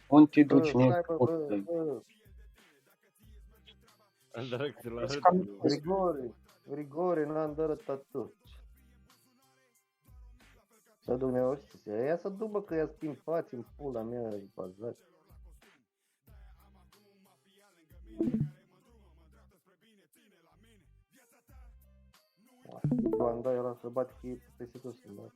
Unde te duci, Stai, bă, necută? Andrei, să-l arăt. Grigore, n-am de arătat tot. Să duc neorțiția. Ia să duc, bă, că ia schimb fații în pula mea, bazat. Banda ăla să bate că e peste tot să bate.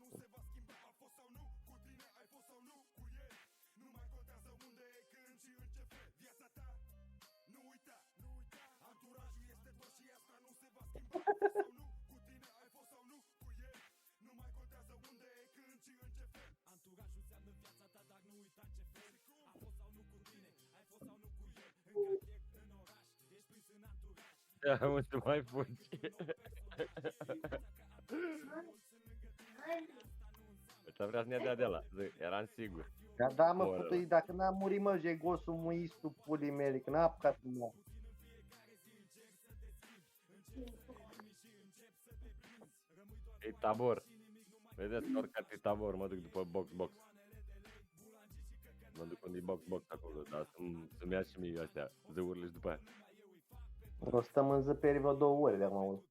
Da, mă, să mai fugi. Ăsta vrea să ne dea de ăla, zic, eram sigur. Da, mă, Moră, pută, dacă n-am murit, mă, jegosul muistul pulii mele, că n-a apucat mă. E Tabor. Vedeți că oricare e Tabor, mă duc după box. Mă duc unde e box acolo, dar să-mi ia și mie astea, zăurile și după aia. O stăm în zăperi vreo 2 ore de acum.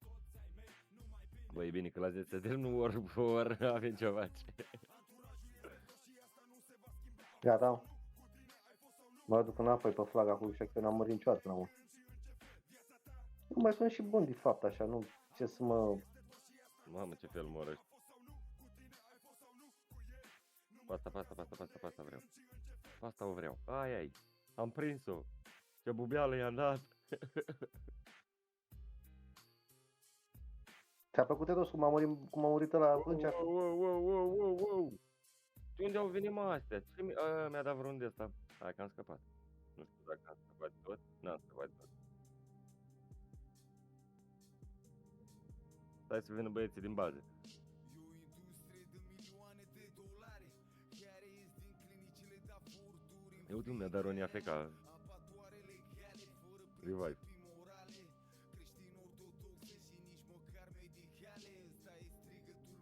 Bă, e bine că la 10 de nu ori avem ce face. Gata. Mă duc înapoi pe flaga cu ușa, că n-am murit niciodată, n-am. Nu mai sunt și bun de fapt, așa, nu ce să mă... Mamă, ce fel mă răști. Pasta vreau. Pasta o vreau. Ai. Am prins-o. Ce bubeală i-am dat. Ți-a plăcut Edos cum a murit ăla atunci? Wow. De unde au venit mă astea? Mi-a dat vreun de ăsta. Hai că am scăpat. Nu știu dacă am scăpat tot. N-am scăpat tot. Stai să vină băieții din bază. Eu uite, mi-a dat Ronia Feca. Revive.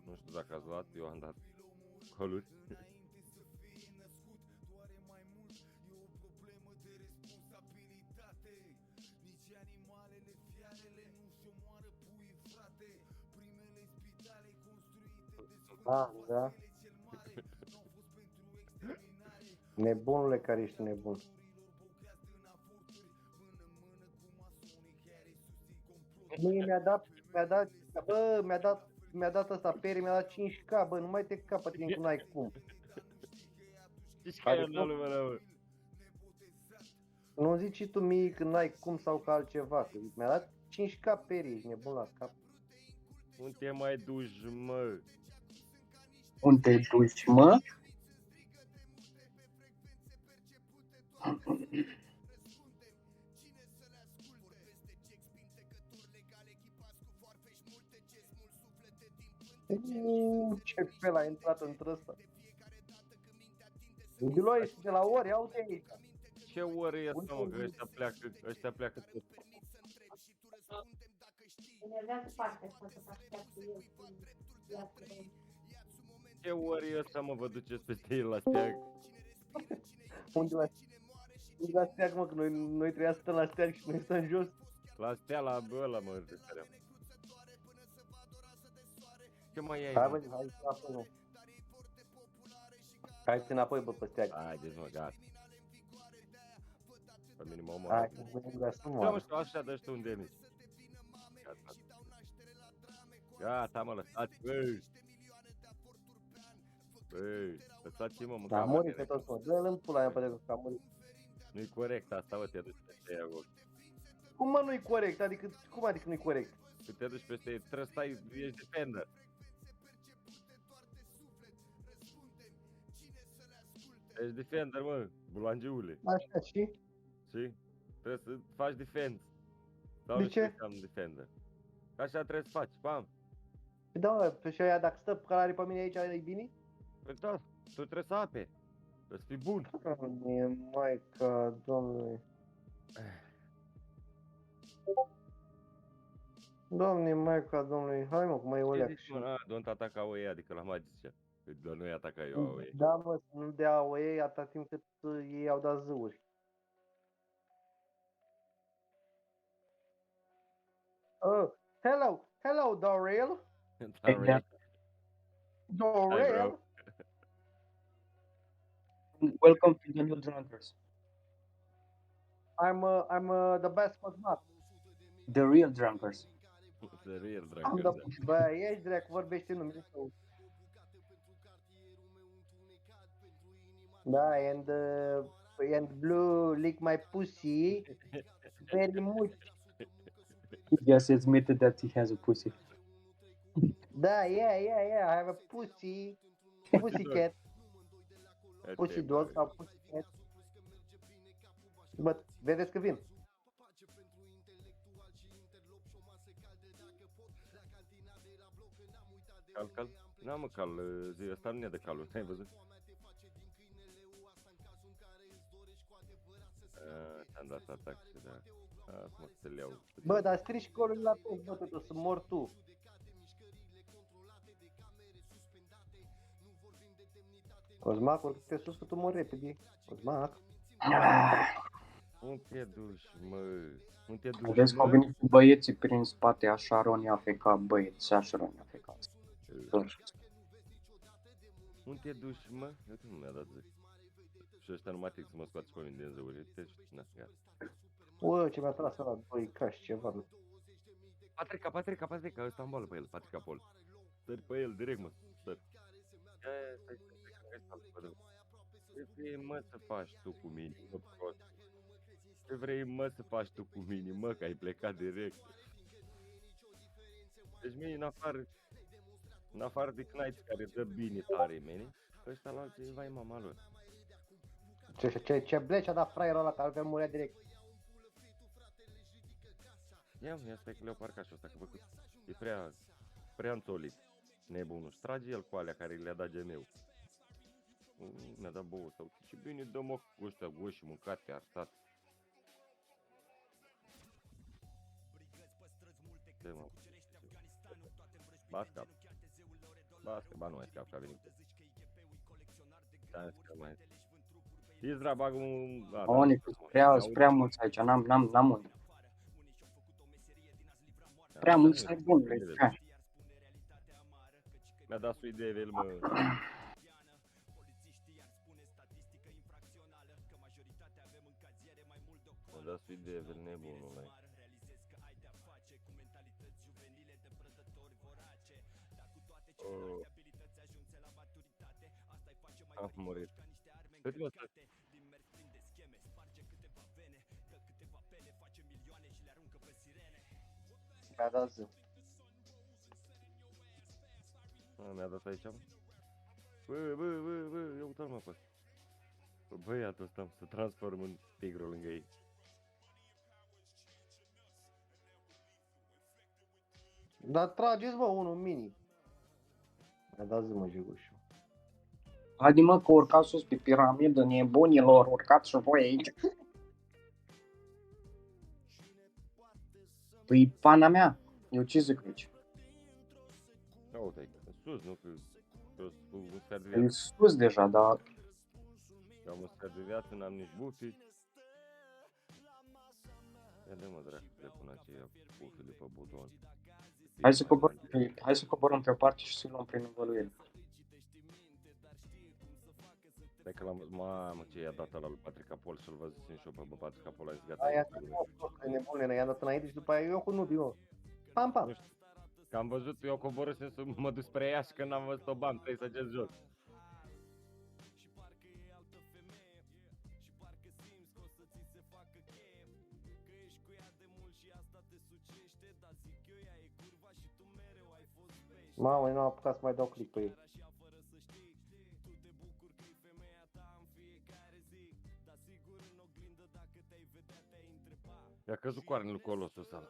Nu știu dacă ați luat, eu am dat coluri. Da. Nebunule care ești nebun. Mie mi-a dat ăsta pere, mi-a dat 5K, bă, nu mai te capă tine, n-ai cum. Știi că e lui mă. Nu zici și tu mie că n-ai cum sau ca altceva, că mi-a dat 5K pere, ești nebun la cap. Unde te mai duci, mă? Unde te duci, mă? Ce fel a intrat într-ăsta. Gândilor, ești de la ori, ia-uite aici. Ce oră e asta, mă, că ăștia pleacă tot. Ce oră e asta, mă, vă duceți peste el la steag? Unde la steag, mă, că noi trebuia să stăm la steag și noi stăm jos. La stea, la ăla, mă, refeream. Ce mai e aici? Hai, bă, hai înapoi, mă. Hai înapoi, bă, pe steag. Haideți, mă, gata. Pe mine mă Hai, că nu să da, mă, știu, așa, dă-și tu unde e mici. Gata, mă, lăsați, băi. Băi, lăsați-mă, mă, da, a murit pe toți, mă, dă-l în pula mea pe că a murit. Nu-i corect asta, bă, te duci peste ei acolo. Cum, mă, nu-i corect? Adică, cum adică nu-i corect? Că te duci peste ei, trebuie să stai, ești defender. Ești defender, mă, bulangiule. Așa, și? Și? Trebuie să faci defense. Sau De nu știu ce? ce am defender. Așa trebuie să faci, pam. Da, mă, pe și aia, dacă stă călare pe mine aici, e bine? Păi da, tu trebuie să ape. Trebuie să fii bun. Doamne, maica, domnule. Doamne, Maica Domnului, hai mă, că mai e o Ce leacă zici, și... mă, don't ataca AOE, adică la Magicea. Că doar noi ataca eu AOE. Da, mă, să nu dea AOE atâta timp cât ei au dat zâuri. Hello, Doril. Darrell. Doril. Welcome to the new drunkers. I'm the best Cosmat. The real drunkers. The real Am dragă. bă, ești dracu, vorbește numele tău. Da, and blue lick my pussy very much. He just admitted that he has a pussy. Da, yeah, I have a pussy. Pussy cat, pussy dog sau pussy cat. Bă, vedeți că vin. Cal. N-am mă cal, zi, ăsta nu e de calul, n-ai văzut? Ți-am dat atac și da. Acum să le iau. Bă, dar strici colul la toți, bă, tot o să mor tu. Cosmac, urcă-te sus că tu mori repede. Cosmac. Nu te duci, mă. Nu te duci, Vedeți că au venit cu băieții prin spate, așa Roni AFK, băieți, așa Roni AFK. Nu te duci, mă. Uite, nu mi-a dat zi. Și ăștia numai trebuie să mă scoați pe mine din zăuri. Te știi, na, gata. Bă, ce mi-a tras ăla 2 cași ceva. Patrica, ăsta în boală pe el, Patrica Pol. Sări pe el, direct, mă, sări. Stai, ce vrei, mă, să faci tu cu mine, mă, prost? Ce vrei, mă, să faci tu cu mine, mă, că ai plecat direct? Deci mie, în afară de Knights care dă bine tare, meni, ăștia la alții, vai mama lor. Ce bleci a dat fraierul ăla, că altfel murea direct. Ia stai că le-au parcat și ăsta, că bă, e prea înțolit. Nebunul, și trage el cu alea care le-a dat GM-ul. Mi-a dat bouă sau ce bine dă mă cu ăștia goși, mâncate, arsat. Ce mă? Bascap, ba nu mai scap, că a venit. Mai. Izra bagă un... Oni, prea mulți aici, n-am unde. Prea mulți ai bunule. Mi-a dat sui de el, mă. Mi-a dat sui de el, nebunul ăla. Am murit. Uite-mă, stai. Mi-a dat zi. Mi-a dat aici, mă. Bă, ia uite-l, mă, pe ăsta. Bă, băiatul ăsta să transform în tigru lângă ei. Dar trageți, bă, unul mini. Mi-a dat zi, mă, Jigușu. Haide mă că urcați sus pe piramidă, nebunilor, urcați și voi aici. Păi pana mea, eu ce zic aici? Ia uite-i, în sus, nu? Că eu sunt un sfert de E viață. sus deja, dar Am un sfert de viață, n-am nici bufi. Ia de mă, dracu, le pun aceia bufi de pe buton. hai să coborăm pe o parte și să luăm prin învăluire. Stai că l-am... Mamă, ce i-a dat ăla lui Patrica Pol să-l văzusem și eu pe Patrica Pol, a zis gata. Aia e nebune, i-am dat înainte și după aia eu cu nubii, mă. Pam, pam. Nu știu. Că am văzut, eu coborâsem să mă duc spre ea și când am văzut-o, bam, trebuie să agez jos. Mamă, eu n-am apucat să mai dau click pe ei. I-a căzut coarnele lui Colosul ăsta.